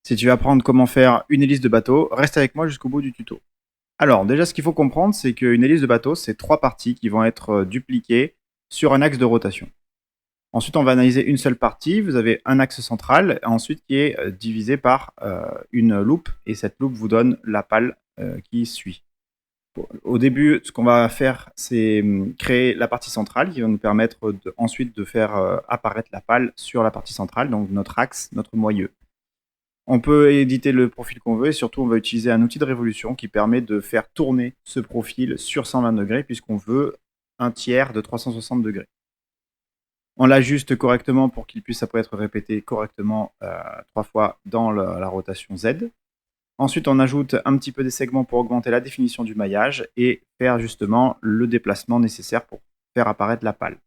Si tu veux apprendre comment faire une hélice de bateau, reste avec moi jusqu'au bout du tuto. Alors, déjà, ce qu'il faut comprendre, c'est qu'une hélice de bateau, c'est trois parties qui vont être dupliquées sur un axe de rotation. Ensuite, on va analyser une seule partie. Vous avez un axe central, ensuite qui est divisé par une loupe, et cette loupe vous donne la pale qui suit. Au début, ce qu'on va faire, c'est créer la partie centrale qui va nous permettre ensuite de faire apparaître la pale sur la partie centrale, donc notre axe, notre moyeu. On peut éditer le profil qu'on veut et surtout on va utiliser un outil de révolution qui permet de faire tourner ce profil sur 120 degrés puisqu'on veut un tiers de 360 degrés. On l'ajuste correctement pour qu'il puisse après être répété correctement 3 fois dans la rotation Z. Ensuite, on ajoute un petit peu des segments pour augmenter la définition du maillage et faire justement le déplacement nécessaire pour faire apparaître la pale.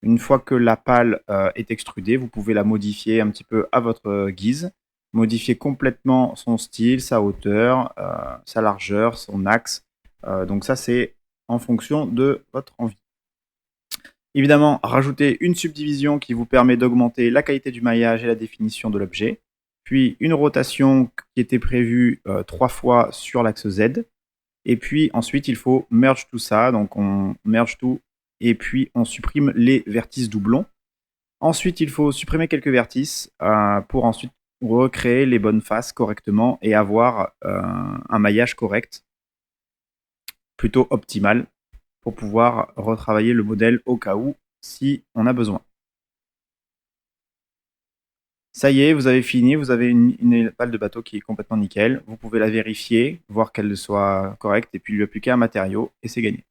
Une fois que la pale est extrudée, vous pouvez la modifier un petit peu à votre guise, modifier complètement son style, sa hauteur, sa largeur, son axe. Donc ça, c'est en fonction de votre envie. Évidemment, rajouter une subdivision qui vous permet d'augmenter la qualité du maillage et la définition de l'objet. Puis une rotation qui était prévue 3 fois sur l'axe Z. Et puis ensuite, il faut merge tout ça. Donc on merge tout et puis on supprime les vertices doublons. Ensuite, il faut supprimer quelques vertices pour ensuite recréer les bonnes faces correctement et avoir un maillage correct, plutôt optimal, pour pouvoir retravailler le modèle au cas où, si on a besoin. Ça y est, vous avez fini, vous avez une pale de bateau qui est complètement nickel. Vous pouvez la vérifier, voir qu'elle soit correcte, et puis lui appliquer un matériau, et c'est gagné.